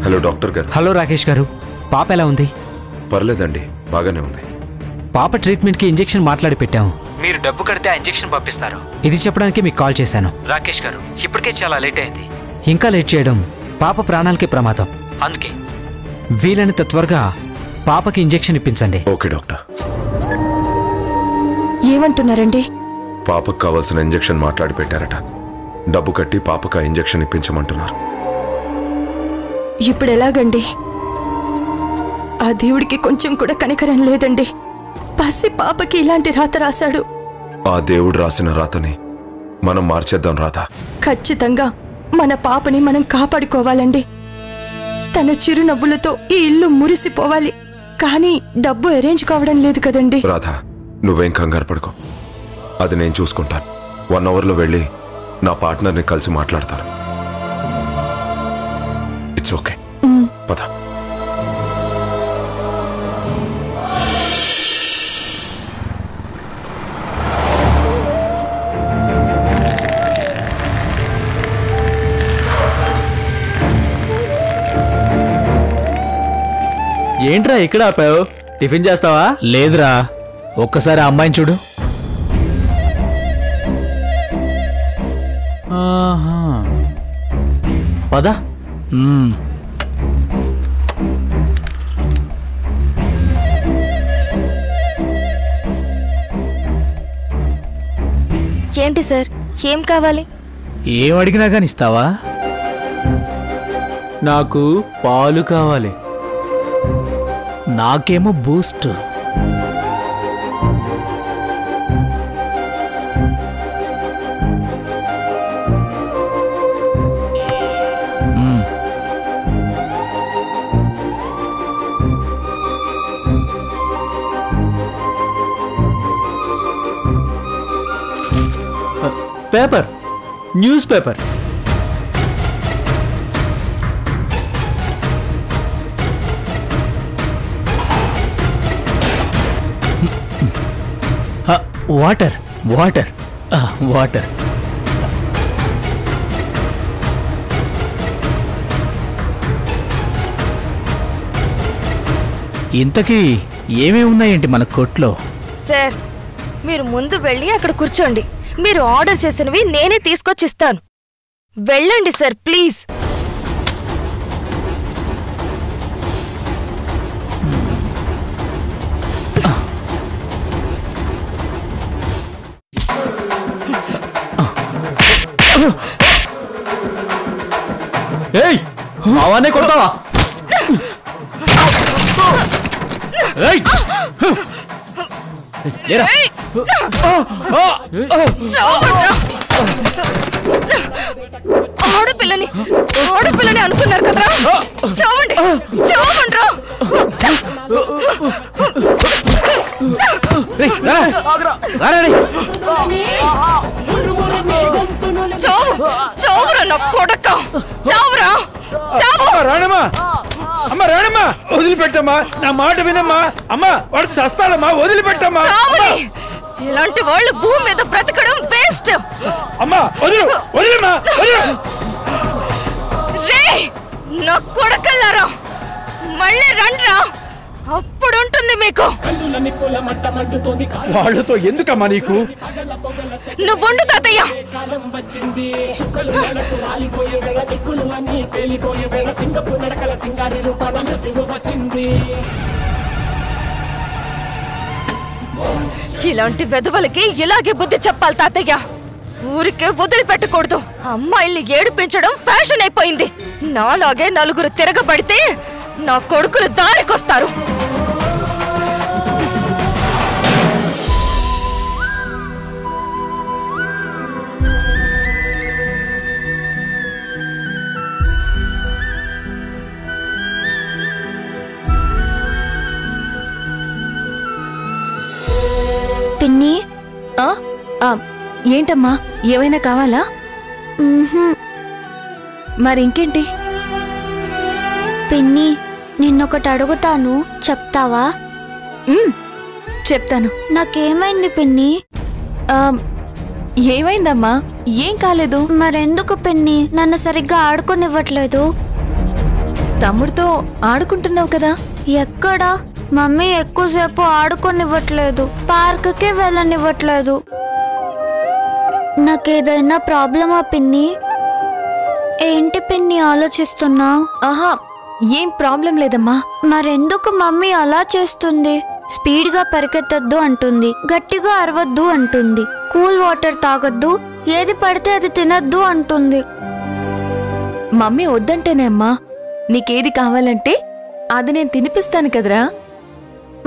Hello doctor గారు. Hello Rakesh గారు, పాప ఎలా ఉంది? పర్లేదండి, బాగానే ఉంది. పాప ట్రీట్మెంట్కి ఇంజెక్షన్ మాట్లాడి పెట్టాము. మీరు డబ్బు కడితే ఆ ఇంజెక్షన్ పంపిస్తారు. ఇది చెప్పడానికి మీకు కాల్ చేశాను. రాకేష్ గారు, ఇప్పటికే చాలా లేట్ అయింది. ఇంకా లేట్ చేయడం పాప ప్రాణాలకి ప్రమాదం. అందుకే వీలైనంత త్వరగా పాపకి ఇంజెక్షన్ ఇప్పించండి. Okay doctor. ఏమంటున్నారండి? పాపకు కావాల్సిన ఇంజెక్షన్ మాట్లాడి పెట్టారట. డబ్బు కట్టి పాపకు ఆ ఇంజెక్షన్ ఇప్పించమంటున్నారు. ఇప్పుడు ఎలాగండి? ఆ దేవుడికి కొంచెం కూడా కనికరం లేదండి. పసి పాపకి ఇలాంటి రాత రాశాడు. ఆ దేవుడు రాసిన రాతని మనం మార్చేద్దాం రాధ. ఖచ్చితంగా మన పాపని మనం కాపాడుకోవాలండి. తన చిరునవ్వులతో ఈ ఇల్లు మురిసిపోవాలి. కానీ డబ్బు అరేంజ్ కావడం లేదు కదండి. రాధ, నువ్వేం కంగారు పడుకో. అది నేను చూసుకుంటాను. 1 అవర్లో వెళ్ళి నా పార్ట్నర్ని కలిసి మాట్లాడతాను. It's okay. పద. ఏంట్రా ఇక్కడ ఆపావు? టిఫిన్ చేస్తావా? లేదురా, ఒక్కసారి ఆ అమ్మాయిని చూడు. పద. ఏంటి సార్, ఏం కావాలి? ఏం అడిగినా కానీ ఇస్తావా? నాకు పాలు కావాలి. నాకేమో Boost. Paper, news paper. Water water water. ఇంతకీ ఏమేమి ఉన్నాయేంటి మన కొట్లో? సార్, మీరు ముందు వెళ్ళి అక్కడ కూర్చోండి. మీరు ఆర్డర్ చేసినవి నేనే తీసుకొచ్చిస్తాను. వెళ్ళండి సార్, ప్లీజ్. ఏయ్, అవన్నీ కొడతావా? ఆడపిల్లని ఆడపిల్లని అనుకున్నారు కదా, చావండి, చావండ్రా. చావురా నా కొడక, చావురా, చావు. రాణమ్మా, అమ్మ రాణమ్మా, వదిలిపెట్టమ్మా, నా మాట వినమ్మా. అమ్మా, వాడు చస్తాడమ్మా, వదిలిపెట్టమ్మా. ఇలాంటి వాళ్ళు భూమి మీద బ్రతకడం వేస్ట్. అమ్మా వదిలు, వదిలేమ్మా, వదిలు. రే నా కొడకల్లారా, మళ్ళీ రండ్రా, అప్పుడుంటుంది మీకు. వాళ్ళతో ఎందుకమ్మా నీకు? నువ్వుండు తాతయ్య. ఇలాంటి వెధవలకి ఇలాగే బుద్ధి చెప్పాలి తాతయ్య. ఊరికే వదిలిపెట్టకూడదు. అమ్మాయిల్ని ఏడిపించడం ఫ్యాషన్ అయిపోయింది. నాలాగే నలుగురు తిరగబడితే నా కొడుకులు దారికొస్తారు. పిన్ని, ఏంటమ్మా, ఏమైనా కావాలా? మరింకేంటి? పిన్ని, నిన్నొకటి అడుగుతాను, చెప్తావా? చెప్తాను. నాకేమైంది పిన్ని? ఏమైందమ్మా? ఏం కాలేదు. మరెందుకు పిన్ని నన్ను సరిగ్గా ఆడుకోనివ్వట్లేదు? తమ్ముడితో ఆడుకుంటున్నావు కదా. ఎక్కడా? మమ్మీ ఎక్కువసేపు ఆడుకోనివ్వట్లేదు, పార్క్కి వెళ్ళనివ్వట్లేదు. నాకేదైనా ప్రాబ్లమా పిన్ని? ఏంటి పిన్ని ఆలోచిస్తున్నావు? ఆహా, ఏం ప్రాబ్లం లేదమ్మా. మరెందుకు మమ్మీ అలా చేస్తుంది? స్పీడ్గా పరిగెత్తద్దు అంటుంది, గట్టిగా అరవద్దు అంటుంది, కూల్ వాటర్ తాగొద్దు, ఏది పడితే అది తినద్దు అంటుంది. మమ్మీ వద్దంటేనే అమ్మా. నీకేది కావాలంటే అది నేను తినిపిస్తాను కదరా.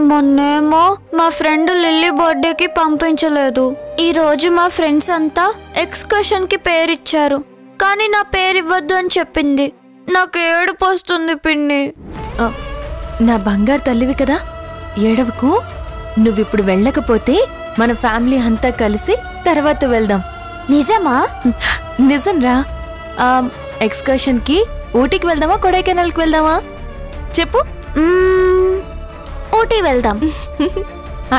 మొన్నేమో మా ఫ్రెండ్ లిల్లీ బర్త్డేకి పంపించలేదు. ఈ రోజు మా ఫ్రెండ్స్ అంతా ఎక్స్కర్షన్ కి పేరిచ్చారు, కానీ నా పేరు ఇవ్వద్దు అని చెప్పింది. నాకు ఏడుపు వస్తుంది పిన్ని. నా బంగారు తల్లివి కదా, ఏడవకు. నువ్విప్పుడు వెళ్ళకపోతే మన ఫ్యామిలీ అంతా కలిసి తర్వాత వెళ్దాం. నిజమా? నిజం రా. ఎక్స్కర్షన్ కి ఊటీకి వెళ్దామా, కొడైకెనాల్కి వెళ్దామా చెప్పు. ఊటీ వెళ్దాం.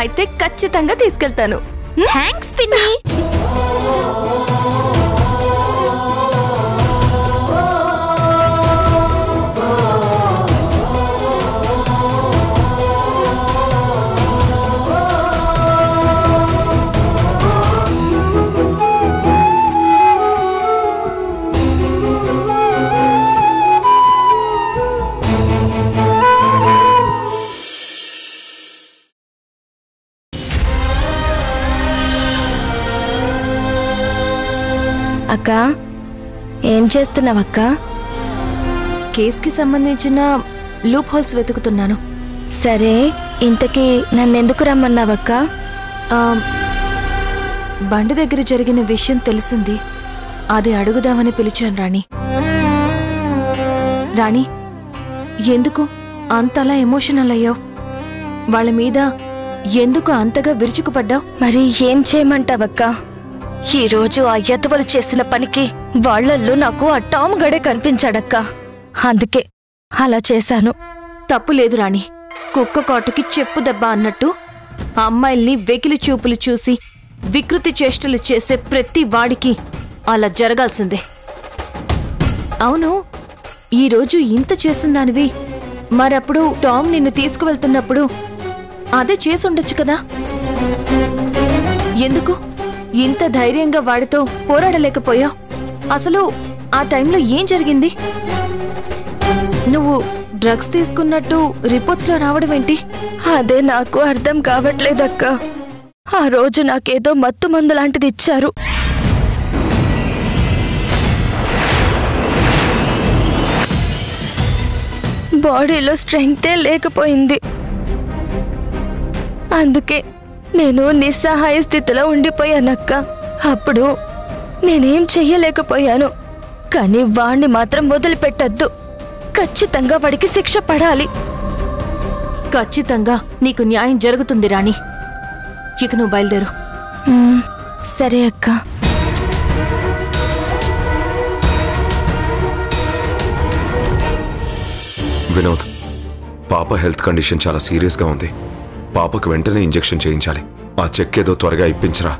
అయితే ఖచ్చితంగా తీసుకెళ్తాను. థ్యాంక్స్ పిన్ని. అక్క, ఏం చేస్తున్నావక్క? కేసుకి సంబంధించిన లూప్ హోల్స్ వెతుకుతున్నాను. సరే, ఇంతకీ నన్నెందుకు రమ్మన్నావక్క? బండి దగ్గర జరిగిన విషయం తెలిసింది, అది అడుగుదామని పిలిచాను రాణి. రాణి, ఎందుకు అంతలా ఎమోషనల్ అయ్యావు? వాళ్ళ మీద ఎందుకు అంతగా విరుచుకుపడ్డావు? మరి ఏం చేయమంటావక్క? ఈరోజు ఆ యతవలు చేసిన పనికి వాళ్లల్లో నాకు ఆ టామ్ గడే కనిపించాడక్క. అందుకే అలా చేశాను. తప్పు లేదు రాణి. కుక్క కాటుకి చెప్పు దెబ్బ అన్నట్టు అమ్మాయిల్ని వెకిలి చూపులు చూసి వికృతి చేష్టలు చేసే ప్రతి వాడికి అలా జరగాల్సిందే. అవును, ఈరోజు ఇంత చేసిందానివి, మరప్పుడు టామ్ నిన్ను తీసుకువెళ్తున్నప్పుడు అదే చేసుండొచ్చు కదా. ఎందుకు ఇంత ధైర్యంగా వాడితో పోరాడలేకపోయావు? అసలు ఆ టైంలో ఏం జరిగింది? నువ్వు డ్రగ్స్ తీసుకున్నట్టు రిపోర్ట్స్ లో రావడం ఏంటి? అదే నాకు అర్థం కావట్లేదక్క. ఆ రోజు నాకేదో మత్తు మందు లాంటిది ఇచ్చారు. బాడీలో స్ట్రెంగ్తే లేకపోయింది. అందుకే నేను నిస్సహాయ స్థితిలో ఉండిపోయానక్క. అప్పుడు నేనేం చెయ్యలేకపోయాను. కానీ వాణ్ణి మాత్రం వదిలిపెట్టద్దు. ఖచ్చితంగా వాడికి శిక్ష పడాలి. ఖచ్చితంగా నీకు న్యాయం జరుగుతుంది రాణి. ఇక నువ్వు బయలుదేరు. సరే అక్క. వినోద్, పాప హెల్త్ కండిషన్ చాలా సీరియస్గా ఉంది. పాపకు వెంటనే ఇంజెక్షన్ చేయించాలి. ఆ చెక్ ఏదో త్వరగా ఇప్పించరా.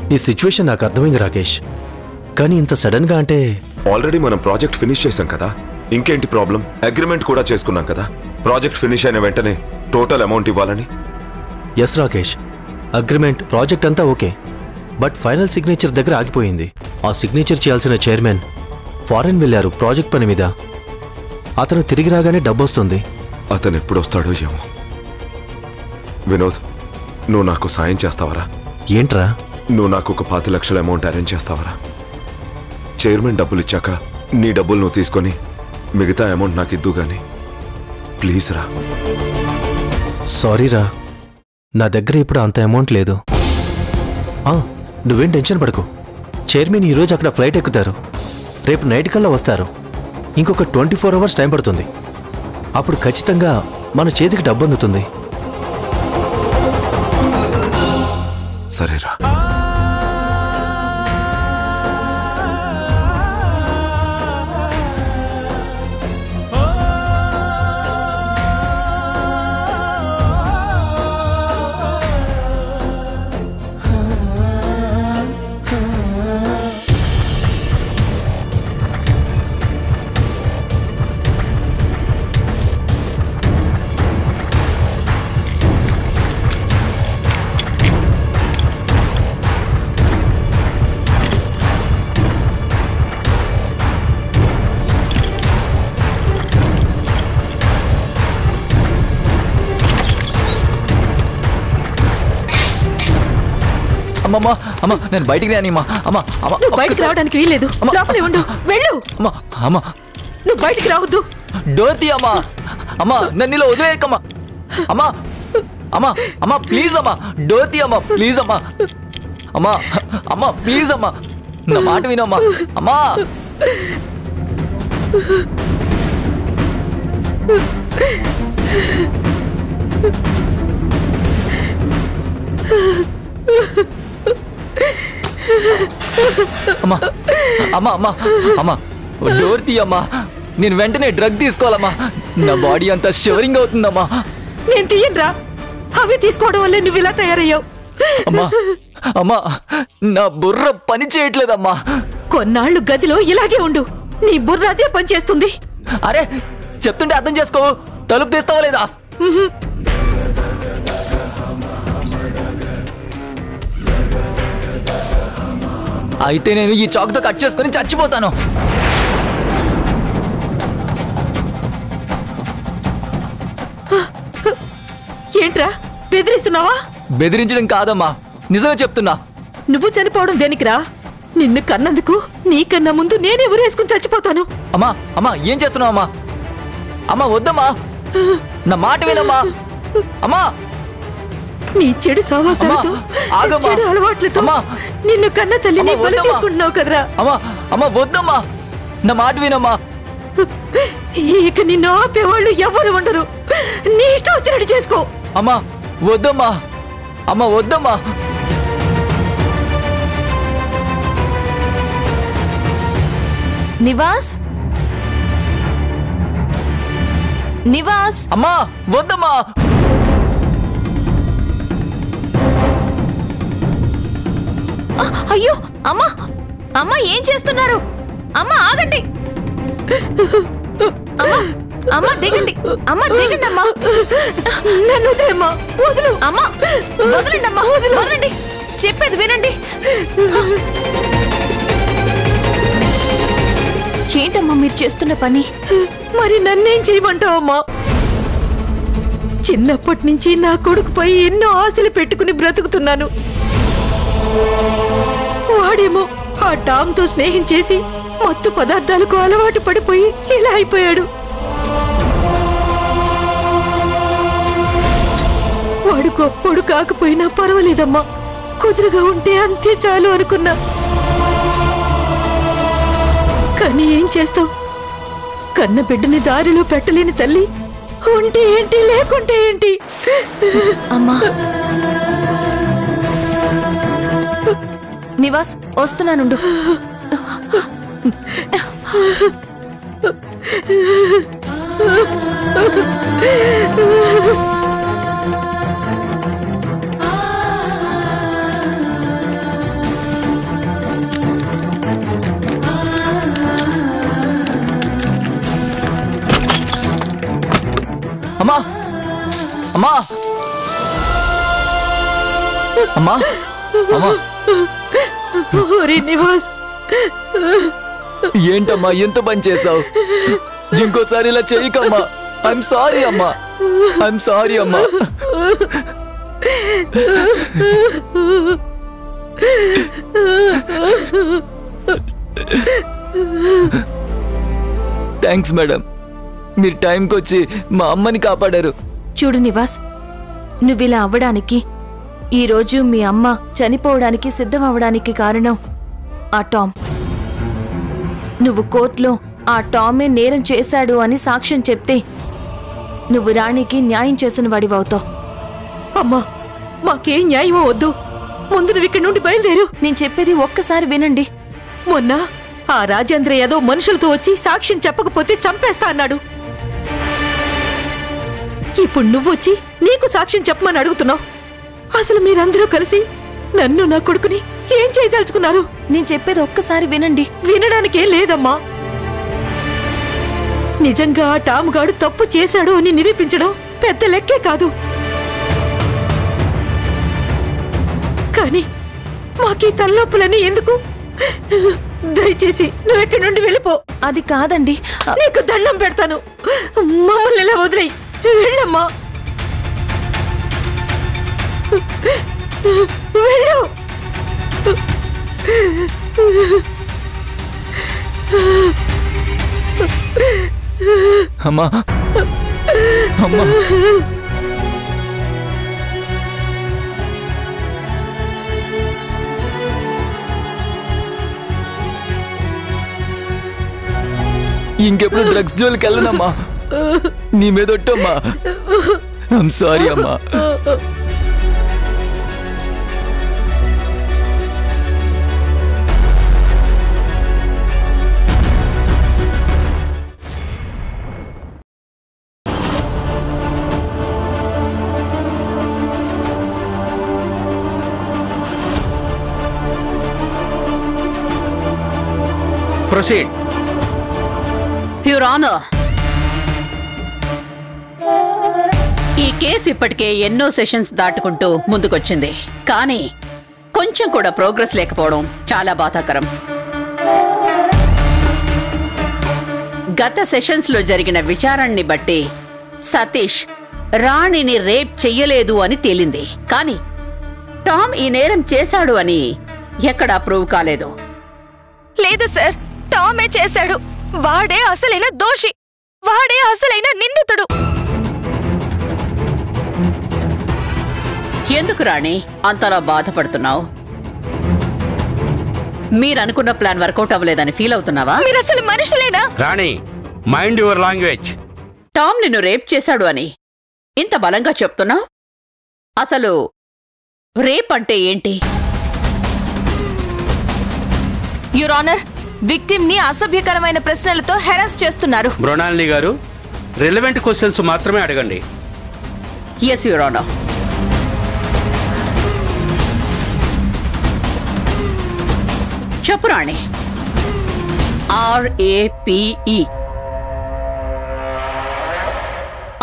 నీ సిచ్యువేషన్ నాకు అర్థమైంది రాకేష్, కానీ ఇంత సడన్ గా అంటే? ఆల్రెడీ మనం ప్రాజెక్ట్ ఫినిష్ చేశాం కదా, ఇంకేంటి ప్రాబ్లం? అగ్రిమెంట్ కూడా చేసుకున్నాం కదా, ప్రాజెక్ట్ ఫినిష్ అయిన వెంటనే టోటల్ అమౌంట్ ఇవ్వాలని. ఎస్ రాకేష్, అగ్రిమెంట్ ప్రాజెక్ట్ అంతా ఓకే, బట్ ఫైనల్ సిగ్నేచర్ దగ్గర ఆగిపోయింది. ఆ సిగ్నేచర్ చేయాల్సిన చైర్మన్ ఫారెన్ వెళ్ళారు ప్రాజెక్ట్ పని మీద. అతను తిరిగి రాగానే డబ్బు వస్తుంది. అతను ఎప్పుడొస్తాడో ఏమో. వినోద్, నువ్వు నాకు సాయం చేస్తావరా? ఏంట్రా? నువ్వు నాకు ఒక 10 లక్షల అమౌంట్ అరేంజ్ చేస్తావరా? చైర్మన్ డబ్బులు ఇచ్చాక నీ డబ్బులు నువ్వు తీసుకొని మిగతా అమౌంట్ నాకు ఇద్దు గాని ప్లీజ్ రా. సారీరా, నా దగ్గర ఇప్పుడు అంత అమౌంట్ లేదు. నువ్వేం టెన్షన్ పడకు. చైర్మన్ ఈరోజు అక్కడ ఫ్లైట్ ఎక్కుతారు, రేపు నైట్ కల్లా వస్తారు. ఇంకొక 24 అవర్స్ టైం పడుతుంది. అప్పుడు ఖచ్చితంగా మన చేతికి డబ్బు అందుతుంది. సరేరా. అమ్మమ్మా అమ్మ నేను బయటికి రానిమ్మా అమ్మా అమ్మ నువ్వు బయటికి రావడానికి వీల్లేదు. లోపలే ఉండు. వెళ్ళు. అమ్మా అమ్మ నువ్వు బయటికి రావద్దు. డోర్ తీ అమ్మా అమ్మా నన్ను ఇలా వదిలేయకమ్మా అమ్మా అమ్మా అమ్మా ప్లీజ్ అమ్మా డోర్ తీ అమ్మా ప్లీజ్ అమ్మా అమ్మా అమ్మా ప్లీజ్ అమ్మా నా మాట వినమ్మా అమ్మా అమ్మా అమ్మా అమ్మా అమ్మా డోర్ తీయమ్మా నేను వెంటనే డ్రగ్ తీసుకోవాలమ్మా నా బాడీ అంతా షివరింగ్ అవుతుందమ్మా నేను తీయనురా. అవి తీసుకోవడం వల్లే నువ్వు ఇలా తయారయ్యావు. అమ్మా అమ్మా నా బుర్ర పని చేయట్లేదమ్మా కొన్నాళ్ళు గదిలో ఇలాగే ఉండు. నీ బుర్ర అదే పని చేస్తుంది. అరే చెప్తుంటే అర్థం చేసుకో తలుపు తీస్తావా లేదా అయితే నేను ఈ చాకుతో కట్ చేసుకుని చచ్చిపోతాను ఏంట్రా బెదిరిస్తున్నావా? బెదిరించడం కాదమ్మా నిజమే చెప్తున్నా. నువ్వు చనిపోవడం దేనికిరా? నిన్ను కన్నందుకు నీకన్నా ముందు నేనే ఊరేసుకుని చచ్చిపోతాను. అమ్మా అమ్మా ఏం చేస్తున్నావు అమ్మా అమ్మా వద్దమ్మా నా మాట వినమ్మా అమ్మా నీ చెడు సహవాసాలతో చెడు అలవాట్లతో నిన్ను కన్న తల్లిని బలి తీసుకుంటున్నావు కదరా. అమ్మా అమ్మా వద్దమ్మా నా మాట వినమ్మా. ఇక నిన్ను ఆపేవాళ్ళు ఎవరు ఉండరు. నీ ఇష్టం వచ్చినట్టు చేసుకో. అమ్మా వద్దమ్మా అమ్మా వద్దమ్మా నివాస్ నివాస్ అమ్మా వద్దమ్మా అయ్యో అమ్మా అమ్మా ఏం చేస్తున్నారు? అమ్మా ఆగండి. అమ్మా అమ్మా దిగండి. అమ్మా దిగండి అమ్మా. నన్ను వదిలేమ్మా. వదులు. అమ్మా వదలండి అమ్మా. వదలండి. చెప్పేది వినండి. ఏంటమ్మా మీరు చేస్తున్న పని? మరి నన్నేం చేయమంటావమ్మా? చిన్నప్పటి నుంచి నా కొడుకుపై ఎన్నో ఆశలు పెట్టుకుని బ్రతుకుతున్నాను. వాడేమో ఆ టామ్తో స్నేహం చేసి మత్తు పదార్థాలకు అలవాటు పడిపోయి ఇలా అయిపోయాడు. వాడు గొప్పడు కాకపోయినా పర్వాలేదమ్మా, కుదురుగా ఉంటే అంతే చాలు అనుకున్నా. కానీ ఏం చేస్తావు? కన్న బిడ్డని దారిలో పెట్టలేని తల్లి ఉంటే ఏంటి లేకుంటే ఏంటి? అమ్మా నివాస్ వస్తున్నానుండు. అమ్మా అమ్మా అమ్మా అమ్మా నివాస్ ఏంటమ్మా ఎంత పని చేసావు? ఇంకోసారి ఇలా చేయకమ్మా. ఐఎమ్ సారీ అమ్మా. ఐఎమ్ సారీ అమ్మా. థ్యాంక్స్ మేడం, మీరు టైంకి వచ్చి మా అమ్మని కాపాడారు. చూడు నివాస్, నువ్విలా అవ్వడానికి, ఈరోజు మీ అమ్మ చనిపోవడానికి సిద్ధం అవ్వడానికి కారణం ఆ టామ్. నువ్వు కోర్టులో ఆ టామే నేరం చేశాడు అని సాక్ష్యం చెప్తే నువ్వు రాణికి న్యాయం చేసిన వాడివవుతావు. అమ్మా మాకేం న్యాయమో వద్దు. ముందు నువ్వు ఇక్కడి నుండి బయలుదేరు. నేను చెప్పేది ఒక్కసారి వినండి. మొన్న ఆ రాజేంద్ర యాదవ్ మనుషులతో వచ్చి సాక్ష్యం చెప్పకపోతే చంపేస్తా అన్నాడు. ఇప్పుడు నువ్వొచ్చి నీకు సాక్ష్యం చెప్పమని అడుగుతున్నావు. అసలు మీరందరూ కలిసి నన్ను నా కొడుకుని ఏం చేయదలుచుకున్నారు? నేను చెప్పేది ఒక్కసారి వినండి. వినడానికేం లేదమ్మా. నిజంగా ఆ టాముగాడు తప్పు చేశాడు అని నిరూపించడం పెద్ద లెక్కే కాదు. కానీ మాకీ తలనొప్పులని ఎందుకు? దయచేసి నువ్వెక్కడి నుండి వెళ్ళిపో. అది కాదండి, నీకు దండం పెడతాను. మమ్మల్ని ఇలా వదిలేయ్. వెళ్ళమ్మా, వెళ్ళు. అమ్మా అమ్మా ఇంకెప్పుడు డ్రగ్స్ జోలికి వెళ్ళనమ్మా. నీ మీద ఒట్టమ్మా. ఐమ్ సారీ అమ్మా. ప్రొసీడ్. యువర్ ఆనర్, ఈ కేసు ఇప్పటికే ఎన్నో సెషన్స్ దాటుకుంటూ ముందుకొచ్చింది. కానీ కొంచెం కూడా ప్రోగ్రెస్ లేకపోవడం చాలా బాధాకరం. గత సెషన్స్ లో జరిగిన విచారణని బట్టి సతీష్ రాణిని రేప్ చెయ్యలేదు అని తేలింది. కానీ టామ్ ఈ నేరం చేశాడు అని ఎక్కడా ప్రూవ్ కాలేదు. లేదు సార్, టామే చేశాడు. వాడే అసలైన దోషి, వాడే అసలైన నిందితుడు. ఎందుకు రాణి అంతలా బాధపడుతున్నావు? మీరనుకున్న ప్లాన్ వర్కౌట్ అవ్వలేదని ఫీల్ అవుతున్నావా? మీరు అసలు మనుషులేనా? రాణి, మైండ్ యువర్ లాంగ్వేజ్. టామ్ నిన్ను రేప్ చేశాడు అని ఇంత బలంగా చెప్తున్నావు. అసలు రేప్ అంటే ఏంటి? యువర్ ఆనర్, విక్టిమ్ ని అసభ్యకరమైన ప్రశ్నలతో హెరాస్ చేస్తున్నారు. మృణాలిని గారు, రిలవెంట్ క్వశ్చన్స్ మాత్రమే అడగండి. Yes your honour. చెప్పు రాణి. RAPE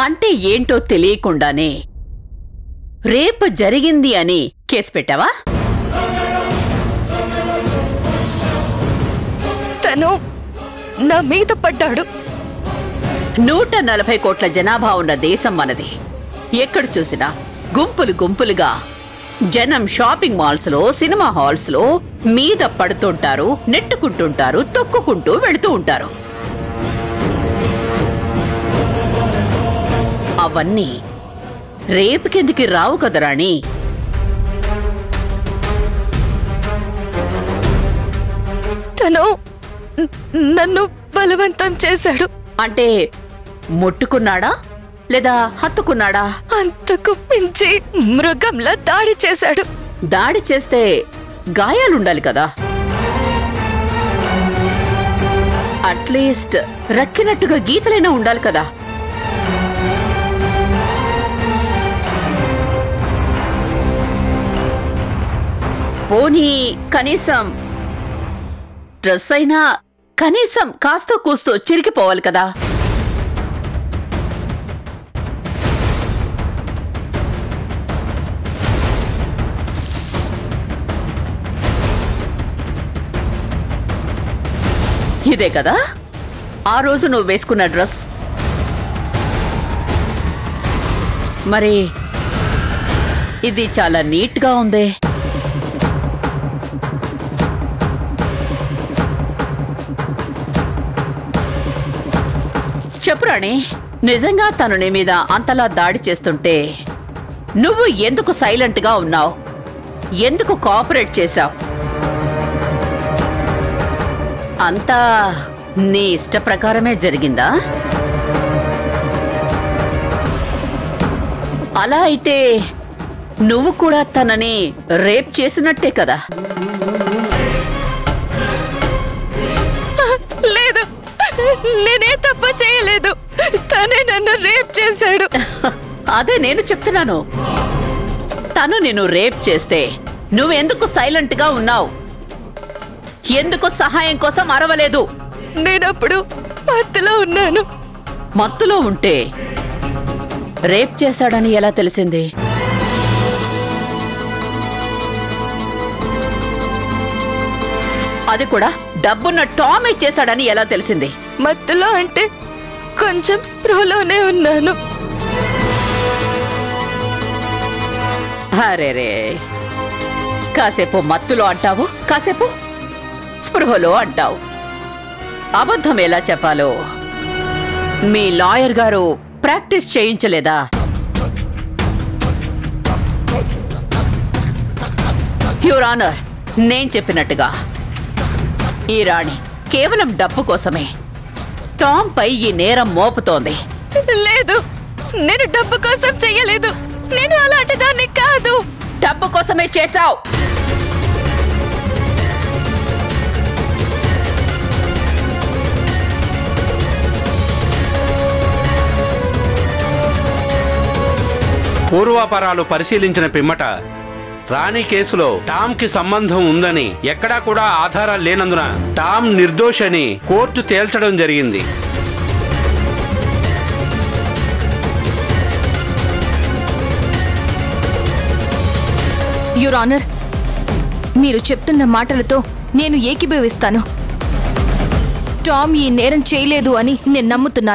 అంటే ఏంటో తెలియకుండానే రేపు జరిగింది అని కేసు పెట్టావా? తను నా మీద పడ్డాడు. 140 కోట్ల జనాభా ఉన్న దేశం మనది. ఎక్కడ చూసినా గుంపులు గుంపులుగా జనం షాపింగ్ మాల్స్ లో, సినిమా హాల్స్ లో మీద పడుతుంటారు, నెట్టుకుంటుంటారు, తొక్కుకుంటూ వెళుతూ ఉంటారు. అవన్నీ రేపు కిందికి రావు కదా రాణి. తను నన్ను బలవంతం చేశాడు. అంటే ముట్టుకున్నాడా లేదా హత్తుకున్నాడా? అంతకు మించి మృగంలా దాడి చేశాడు. దాడి చేస్తే గాయాలుండాలి కదా. అట్లీస్ట్ రక్కినట్టుగా గీతలైనా ఉండాలి కదా. పోనీ కనీసం డ్రెస్ అయినా కనీసం కాస్తో కూస్తో చిరిగిపోవాలి కదా. ఇదే కదా ఆ రోజు నువ్వు వేసుకున్న డ్రెస్. మరి ఇది చాలా నీట్గా ఉందే. చెప్పు రాణి, నిజంగా తను నీ మీద అంతలా దాడి చేస్తుంటే నువ్వు ఎందుకు సైలెంట్గా ఉన్నావు? ఎందుకు కోఆపరేట్ చేశావు? అంతా నీ ఇష్ట ప్రకారమే జరిగిందా? అలా అయితే నువ్వు కూడా తనని రేప్ చేసినట్టే కదా. లేదు, నేనే తప్పు చేయలేదు. తనే నన్ను రేప్ చేశాడు. అదే నేను చెప్తున్నాను. తను నిన్ను రేప్ చేస్తే నువ్వెందుకు సైలెంట్ గా ఉన్నావు? ఎందుకు సహాయం కోసం అరవలేదు? నేనప్పుడు మత్తులో ఉన్నాను. మత్తులో ఉంటే రేప్ చేశాడని ఎలా తెలిసింది? అది కూడా డబ్బున్న టామే చేశాడని ఎలా తెలిసింది? మత్తులో అంటే కొంచెం స్పృహలోనే ఉన్నాను. అరేరే, కాసేపు మత్తులో అంటావు, కాసేపు స్పృహలో అంటావు. అబద్ధం ఎలా చెప్పాలో మీ లాయర్ గారు ప్రాక్టీస్ చేయించలేదా? యువర్ ఆనర్, నేను చెప్పినట్టుగా ఈ రాణి కేవలం డబ్బు కోసమే టామ్ పై ఈ నేరం మోపుతోంది. లేదు, నేను డబ్బు కోసం చెయ్యలేదు. నేను అలాంటి దాన్ని కాదు. డబ్బు కోసమే చేశావు. పూర్వాపరాలు పరిశీలించిన పిమ్మట రాణి కేసులో టామ్ కి సంబంధం ఉందని ఎక్కడా కూడా ఆధారాలు లేనందున టామ్ నిర్దోషని కోర్టు తేల్చడం జరిగింది. యువర్ ఆనర్, మీరు చెప్తున్న మాటలతో నేను ఏకీభవిస్తాను. టామ్ ఈ నేరం చేయలేదు అని నేను నమ్ముతున్నాను.